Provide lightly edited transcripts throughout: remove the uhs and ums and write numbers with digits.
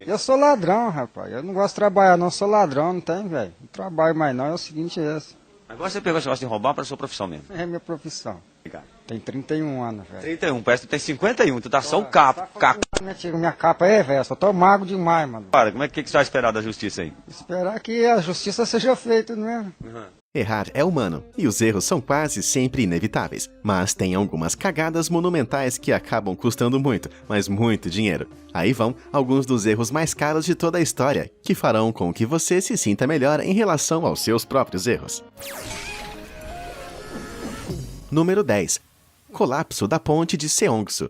Eu sou ladrão, rapaz. Eu não gosto de trabalhar, não. Eu sou ladrão, não tem, velho. Não trabalho mais, não. É o seguinte, é esse. Agora você pegou esse negócio de roubar para sua profissão mesmo. É minha profissão. Obrigado. Tem 31 anos, velho. 31, parece que tu tem 51, tu dá só o capo. Minha capa é, velho. Só tô magro demais, mano. Para, como é que você vai esperar da justiça aí? Esperar que a justiça seja feita, não é? Errar é humano, e os erros são quase sempre inevitáveis, mas tem algumas cagadas monumentais que acabam custando muito, mas muito dinheiro. Aí vão alguns dos erros mais caros de toda a história, que farão com que você se sinta melhor em relação aos seus próprios erros. Número 10. Colapso da ponte de Seongsu.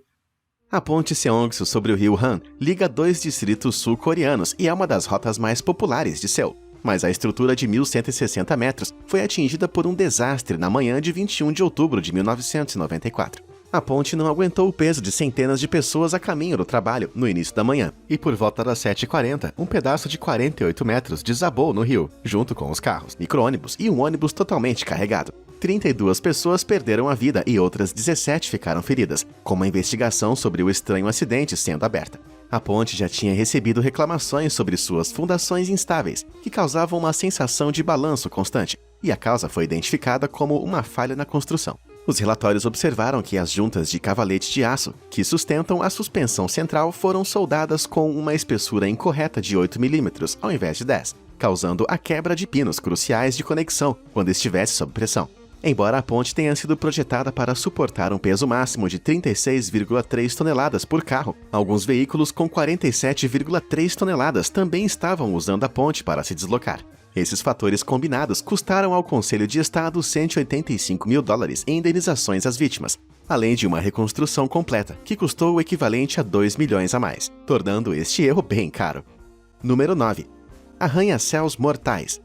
A ponte Seongsu sobre o rio Han liga dois distritos sul-coreanos e é uma das rotas mais populares de Seul. Mas a estrutura de 1.160 metros foi atingida por um desastre na manhã de 21 de outubro de 1994. A ponte não aguentou o peso de centenas de pessoas a caminho do trabalho no início da manhã, e por volta das 7h40, um pedaço de 48 metros desabou no rio, junto com os carros, micro-ônibus e um ônibus totalmente carregado. 32 pessoas perderam a vida e outras 17 ficaram feridas, com uma investigação sobre o estranho acidente sendo aberta. A ponte já tinha recebido reclamações sobre suas fundações instáveis, que causavam uma sensação de balanço constante, e a causa foi identificada como uma falha na construção. Os relatórios observaram que as juntas de cavalete de aço, que sustentam a suspensão central, foram soldadas com uma espessura incorreta de 8 mm ao invés de 10, causando a quebra de pinos cruciais de conexão quando estivesse sob pressão. Embora a ponte tenha sido projetada para suportar um peso máximo de 36,3 toneladas por carro, alguns veículos com 47,3 toneladas também estavam usando a ponte para se deslocar. Esses fatores combinados custaram ao Conselho de Estado 185 mil dólares em indenizações às vítimas, além de uma reconstrução completa, que custou o equivalente a 2 milhões a mais, tornando este erro bem caro. Número 9. Arranha-céus mortais.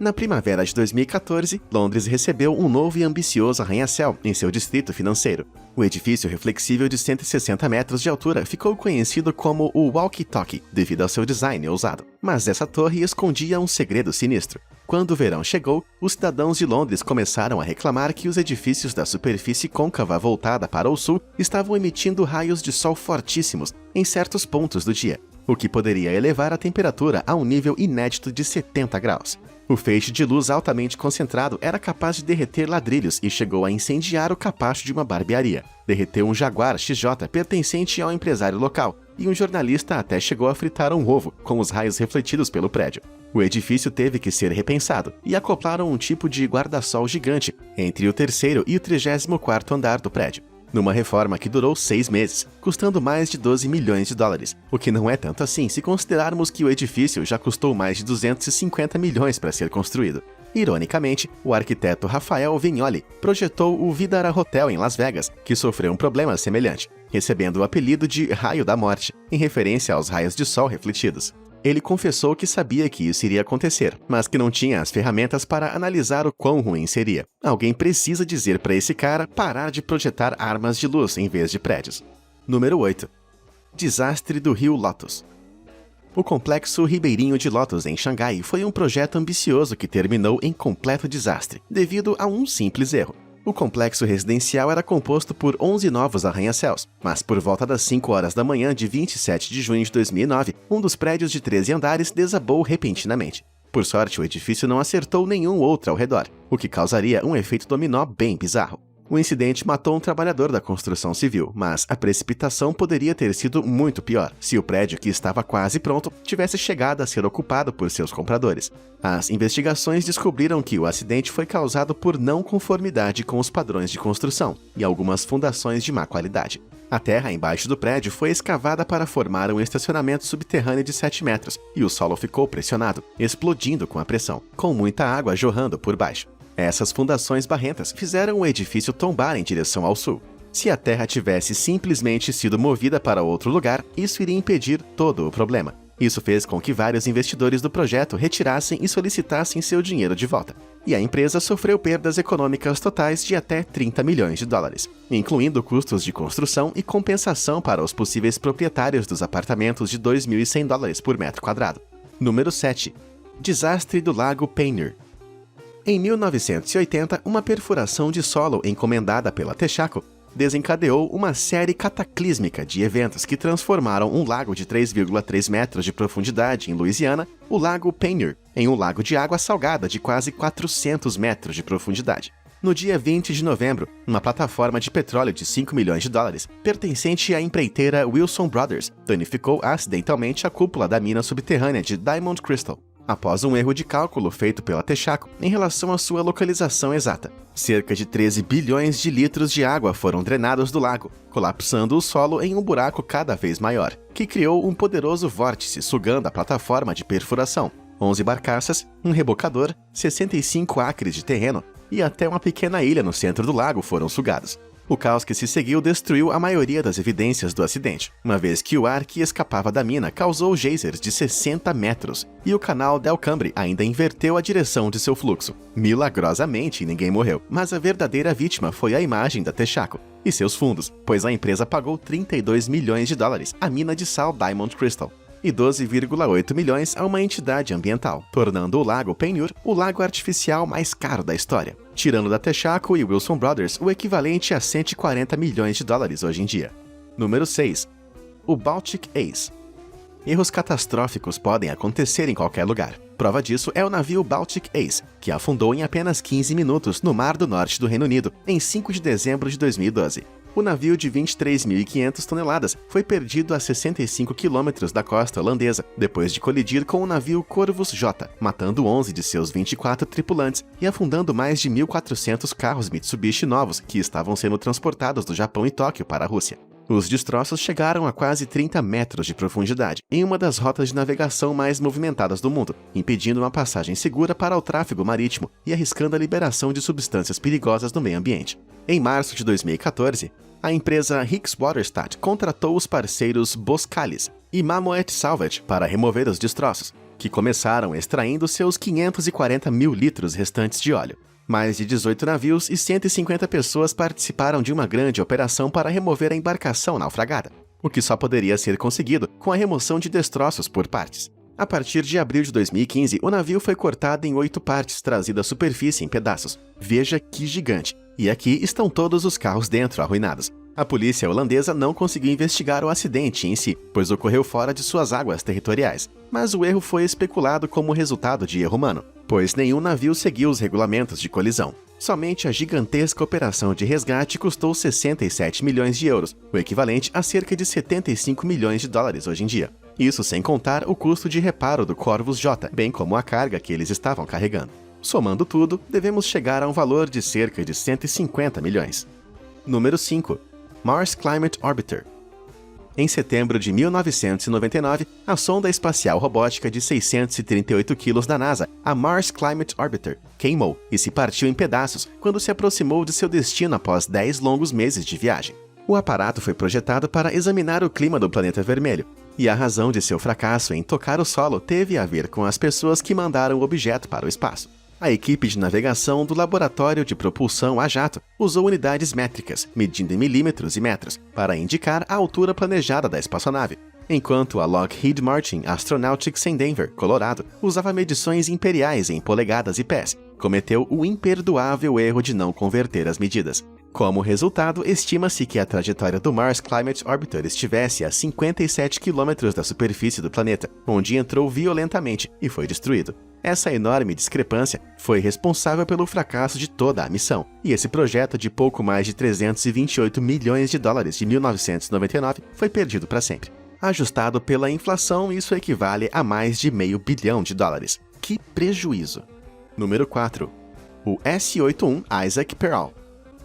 Na primavera de 2014, Londres recebeu um novo e ambicioso arranha-céu em seu distrito financeiro. O edifício reflexível de 160 metros de altura ficou conhecido como o Walkie Talkie, devido ao seu design ousado. Mas essa torre escondia um segredo sinistro. Quando o verão chegou, os cidadãos de Londres começaram a reclamar que os edifícios da superfície côncava voltada para o sul estavam emitindo raios de sol fortíssimos em certos pontos do dia, o que poderia elevar a temperatura a um nível inédito de 70 graus. O feixe de luz altamente concentrado era capaz de derreter ladrilhos e chegou a incendiar o capacho de uma barbearia. Derreteu um Jaguar XJ pertencente ao empresário local, e um jornalista até chegou a fritar um ovo com os raios refletidos pelo prédio. O edifício teve que ser repensado e acoplaram um tipo de guarda-sol gigante entre o terceiro e o 34º andar do prédio, numa reforma que durou 6 meses, custando mais de 12 milhões de dólares, o que não é tanto assim se considerarmos que o edifício já custou mais de 250 milhões para ser construído. Ironicamente, o arquiteto Rafael Vignoli projetou o Vdara Hotel em Las Vegas, que sofreu um problema semelhante, recebendo o apelido de Raio da Morte, em referência aos raios de sol refletidos. Ele confessou que sabia que isso iria acontecer, mas que não tinha as ferramentas para analisar o quão ruim seria. Alguém precisa dizer para esse cara parar de projetar armas de luz em vez de prédios. Número 8. Desastre do Rio Lotus. O complexo Ribeirinho de Lotus em Xangai foi um projeto ambicioso que terminou em completo desastre, devido a um simples erro. O complexo residencial era composto por 11 novos arranha-céus, mas por volta das 5 horas da manhã de 27 de junho de 2009, um dos prédios de 13 andares desabou repentinamente. Por sorte, o edifício não acertou nenhum outro ao redor, o que causaria um efeito dominó bem bizarro. O incidente matou um trabalhador da construção civil, mas a precipitação poderia ter sido muito pior se o prédio, que estava quase pronto, tivesse chegado a ser ocupado por seus compradores. As investigações descobriram que o acidente foi causado por não conformidade com os padrões de construção e algumas fundações de má qualidade. A terra embaixo do prédio foi escavada para formar um estacionamento subterrâneo de 7 metros e o solo ficou pressionado, explodindo com a pressão, com muita água jorrando por baixo. Essas fundações barrentas fizeram o edifício tombar em direção ao sul. Se a terra tivesse simplesmente sido movida para outro lugar, isso iria impedir todo o problema. Isso fez com que vários investidores do projeto retirassem e solicitassem seu dinheiro de volta. E a empresa sofreu perdas econômicas totais de até 30 milhões de dólares, incluindo custos de construção e compensação para os possíveis proprietários dos apartamentos de 2.100 dólares por metro quadrado. Número 7. Desastre do Lago Payneer. Em 1980, uma perfuração de solo encomendada pela Texaco desencadeou uma série cataclísmica de eventos que transformaram um lago de 3,3 metros de profundidade em Louisiana, o Lago Payneer, em um lago de água salgada de quase 400 metros de profundidade. No dia 20 de novembro, uma plataforma de petróleo de 5 milhões de dólares, pertencente à empreiteira Wilson Brothers, danificou acidentalmente a cúpula da mina subterrânea de Diamond Crystal, após um erro de cálculo feito pela Texaco em relação à sua localização exata. Cerca de 13 bilhões de litros de água foram drenados do lago, colapsando o solo em um buraco cada vez maior, que criou um poderoso vórtice sugando a plataforma de perfuração, 11 barcaças, um rebocador, 65 acres de terreno e até uma pequena ilha no centro do lago foram sugados. O caos que se seguiu destruiu a maioria das evidências do acidente, uma vez que o ar que escapava da mina causou geysers de 60 metros e o canal Del Cambre ainda inverteu a direção de seu fluxo. Milagrosamente, ninguém morreu, mas a verdadeira vítima foi a imagem da Texaco e seus fundos, pois a empresa pagou 32 milhões de dólares à mina de sal Diamond Crystal e 12,8 milhões a uma entidade ambiental, tornando o Lago Payneer o lago artificial mais caro da história, tirando da Texaco e Wilson Brothers o equivalente a 140 milhões de dólares hoje em dia. Número 6. O Baltic Ace. Erros catastróficos podem acontecer em qualquer lugar. Prova disso é o navio Baltic Ace, que afundou em apenas 15 minutos no Mar do Norte do Reino Unido, em 5 de dezembro de 2012. O navio de 23.500 toneladas foi perdido a 65 quilômetros da costa holandesa, depois de colidir com o navio Corvus J, matando 11 de seus 24 tripulantes e afundando mais de 1.400 carros Mitsubishi novos que estavam sendo transportados do Japão e Tóquio para a Rússia. Os destroços chegaram a quase 30 metros de profundidade, em uma das rotas de navegação mais movimentadas do mundo, impedindo uma passagem segura para o tráfego marítimo e arriscando a liberação de substâncias perigosas no meio ambiente. Em março de 2014, a empresa Hicks Waterstadt contratou os parceiros Boskalis e Mammoet Salvage para remover os destroços, que começaram extraindo seus 540 mil litros restantes de óleo. Mais de 18 navios e 150 pessoas participaram de uma grande operação para remover a embarcação naufragada, o que só poderia ser conseguido com a remoção de destroços por partes. A partir de abril de 2015, o navio foi cortado em 8 partes, trazido à superfície em pedaços. Veja que gigante! E aqui estão todos os carros dentro, arruinados. A polícia holandesa não conseguiu investigar o acidente em si, pois ocorreu fora de suas águas territoriais. Mas o erro foi especulado como resultado de erro humano, pois nenhum navio seguiu os regulamentos de colisão. Somente a gigantesca operação de resgate custou 67 milhões de euros, o equivalente a cerca de 75 milhões de dólares hoje em dia. Isso sem contar o custo de reparo do Corvus J, bem como a carga que eles estavam carregando. Somando tudo, devemos chegar a um valor de cerca de 150 milhões. Número 5. Mars Climate Orbiter. Em setembro de 1999, a sonda espacial robótica de 638 quilos da NASA, a Mars Climate Orbiter, queimou e se partiu em pedaços quando se aproximou de seu destino após 10 longos meses de viagem. O aparato foi projetado para examinar o clima do planeta vermelho, e a razão de seu fracasso em tocar o solo teve a ver com as pessoas que mandaram o objeto para o espaço. A equipe de navegação do Laboratório de Propulsão a Jato usou unidades métricas, medindo em milímetros e metros, para indicar a altura planejada da espaçonave, enquanto a Lockheed Martin Astronautics em Denver, Colorado, usava medições imperiais em polegadas e pés, cometeu o imperdoável erro de não converter as medidas. Como resultado, estima-se que a trajetória do Mars Climate Orbiter estivesse a 57 quilômetros da superfície do planeta, onde entrou violentamente e foi destruído. Essa enorme discrepância foi responsável pelo fracasso de toda a missão, e esse projeto de pouco mais de 328 milhões de dólares de 1999 foi perdido para sempre. Ajustado pela inflação, isso equivale a mais de $500 milhão. Que prejuízo! Número 4. O S-81 Isaac Pearl.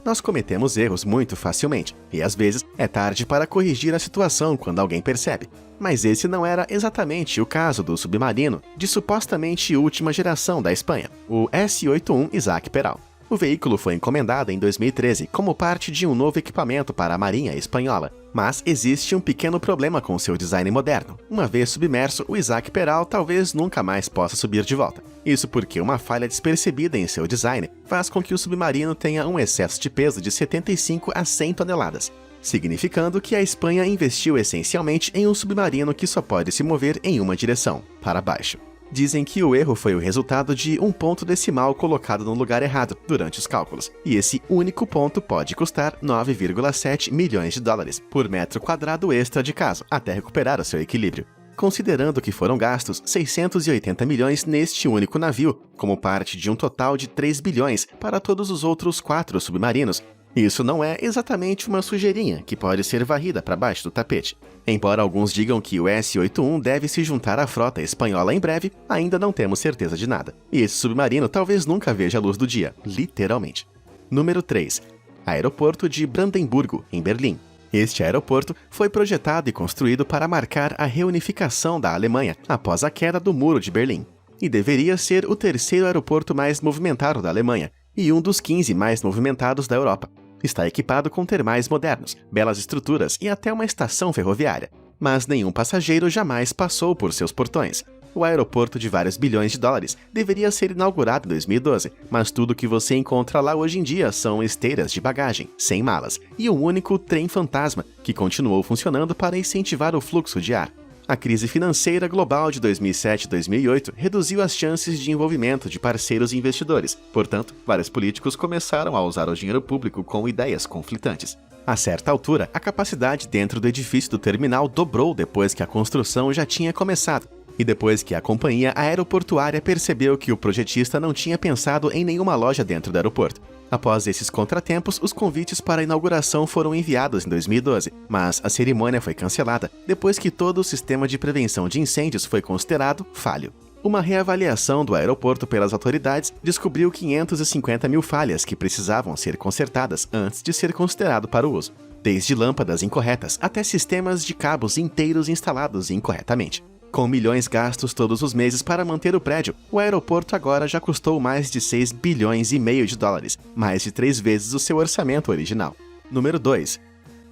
Nós cometemos erros muito facilmente, e às vezes é tarde para corrigir a situação quando alguém percebe. Mas esse não era exatamente o caso do submarino de supostamente última geração da Espanha, o S-81 Isaac Pearl. O veículo foi encomendado em 2013 como parte de um novo equipamento para a Marinha Espanhola, mas existe um pequeno problema com seu design moderno. Uma vez submerso, o Isaac Pearl talvez nunca mais possa subir de volta. Isso porque uma falha despercebida em seu design faz com que o submarino tenha um excesso de peso de 75 a 100 toneladas, significando que a Espanha investiu essencialmente em um submarino que só pode se mover em uma direção, para baixo. Dizem que o erro foi o resultado de um ponto decimal colocado no lugar errado durante os cálculos, e esse único ponto pode custar 9,7 milhões de dólares por metro quadrado extra de caso, até recuperar o seu equilíbrio. Considerando que foram gastos 680 milhões neste único navio, como parte de um total de 3 bilhões para todos os outros 4 submarinos, isso não é exatamente uma sujeirinha que pode ser varrida para baixo do tapete. Embora alguns digam que o S-81 deve se juntar à frota espanhola em breve, ainda não temos certeza de nada. E esse submarino talvez nunca veja a luz do dia, literalmente. Número 3. Aeroporto de Brandemburgo, em Berlim. Este aeroporto foi projetado e construído para marcar a reunificação da Alemanha após a queda do Muro de Berlim. E deveria ser o terceiro aeroporto mais movimentado da Alemanha e um dos 15 mais movimentados da Europa. Está equipado com termais modernos, belas estruturas e até uma estação ferroviária. Mas nenhum passageiro jamais passou por seus portões. O aeroporto de vários bilhões de dólares deveria ser inaugurado em 2012, mas tudo que você encontra lá hoje em dia são esteiras de bagagem, sem malas, e um único trem fantasma, que continuou funcionando para incentivar o fluxo de ar. A crise financeira global de 2007 e 2008 reduziu as chances de envolvimento de parceiros e investidores. Portanto, vários políticos começaram a usar o dinheiro público com ideias conflitantes. A certa altura, a capacidade dentro do edifício do terminal dobrou depois que a construção já tinha começado. E depois que a companhia aeroportuária percebeu que o projetista não tinha pensado em nenhuma loja dentro do aeroporto. Após esses contratempos, os convites para a inauguração foram enviados em 2012, mas a cerimônia foi cancelada depois que todo o sistema de prevenção de incêndios foi considerado falho. Uma reavaliação do aeroporto pelas autoridades descobriu 550 mil falhas que precisavam ser consertadas antes de ser considerado para o uso, desde lâmpadas incorretas até sistemas de cabos inteiros instalados incorretamente. Com milhões gastos todos os meses para manter o prédio, o aeroporto agora já custou mais de 6 bilhões e meio de dólares, mais de 3 vezes o seu orçamento original. Número 2.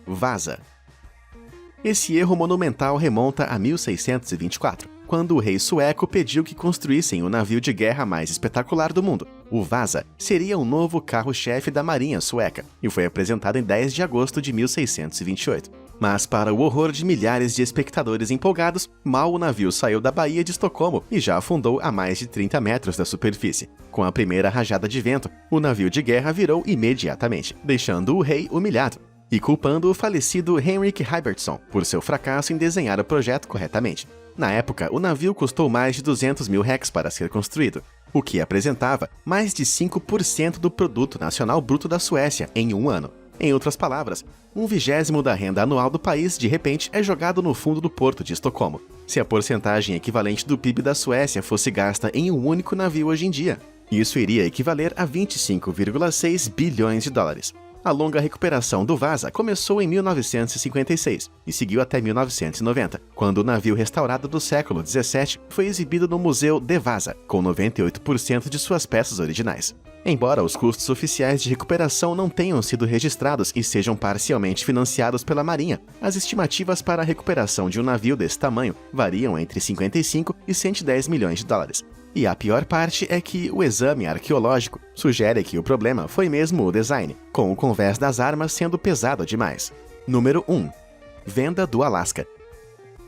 Vasa. Esse erro monumental remonta a 1624, quando o rei sueco pediu que construíssem o navio de guerra mais espetacular do mundo. O Vasa seria um novo carro-chefe da marinha sueca, e foi apresentado em 10 de agosto de 1628. Mas, para o horror de milhares de espectadores empolgados, mal o navio saiu da Baía de Estocolmo e já afundou a mais de 30 metros da superfície. Com a primeira rajada de vento, o navio de guerra virou imediatamente, deixando o rei humilhado e culpando o falecido Henrik Hybertsson por seu fracasso em desenhar o projeto corretamente. Na época, o navio custou mais de 200 mil reais para ser construído, o que apresentava mais de 5% do produto nacional bruto da Suécia em um ano. Em outras palavras, 1/20 da renda anual do país, de repente, é jogado no fundo do porto de Estocolmo. Se a porcentagem equivalente do PIB da Suécia fosse gasta em um único navio hoje em dia, isso iria equivaler a 25,6 bilhões de dólares. A longa recuperação do Vasa começou em 1956 e seguiu até 1990, quando o navio restaurado do século XVII foi exibido no Museu de Vasa, com 98% de suas peças originais. Embora os custos oficiais de recuperação não tenham sido registrados e sejam parcialmente financiados pela Marinha, as estimativas para a recuperação de um navio desse tamanho variam entre 55 e 110 milhões de dólares. E a pior parte é que o exame arqueológico sugere que o problema foi mesmo o design, com o convés das armas sendo pesado demais. Número 1. Venda do Alasca.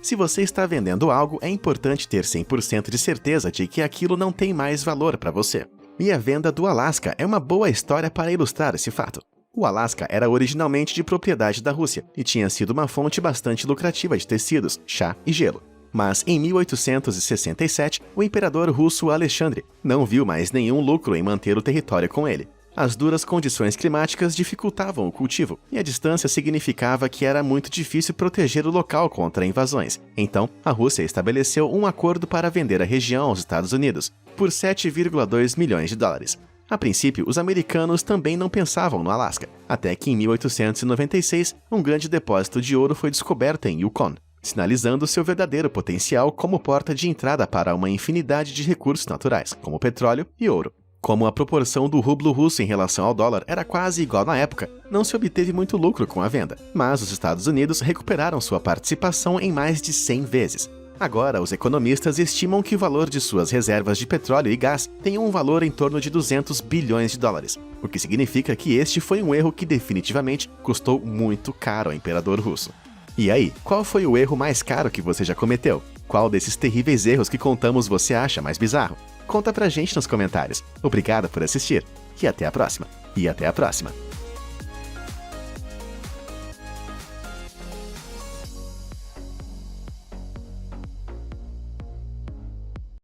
Se você está vendendo algo, é importante ter 100% de certeza de que aquilo não tem mais valor para você. E a venda do Alasca é uma boa história para ilustrar esse fato. O Alasca era originalmente de propriedade da Rússia e tinha sido uma fonte bastante lucrativa de tecidos, chá e gelo. Mas em 1867, o imperador russo Alexandre não viu mais nenhum lucro em manter o território com ele. As duras condições climáticas dificultavam o cultivo, e a distância significava que era muito difícil proteger o local contra invasões. Então, a Rússia estabeleceu um acordo para vender a região aos Estados Unidos, por 7,2 milhões de dólares. A princípio, os americanos também não pensavam no Alasca, até que em 1896, um grande depósito de ouro foi descoberto em Yukon, sinalizando seu verdadeiro potencial como porta de entrada para uma infinidade de recursos naturais, como petróleo e ouro. Como a proporção do rublo russo em relação ao dólar era quase igual na época, não se obteve muito lucro com a venda, mas os Estados Unidos recuperaram sua participação em mais de 100 vezes. Agora, os economistas estimam que o valor de suas reservas de petróleo e gás tem um valor em torno de 200 bilhões de dólares, o que significa que este foi um erro que definitivamente custou muito caro ao imperador russo. E aí, qual foi o erro mais caro que você já cometeu? Qual desses terríveis erros que contamos você acha mais bizarro? Conta pra gente nos comentários. Obrigado por assistir. E até a próxima.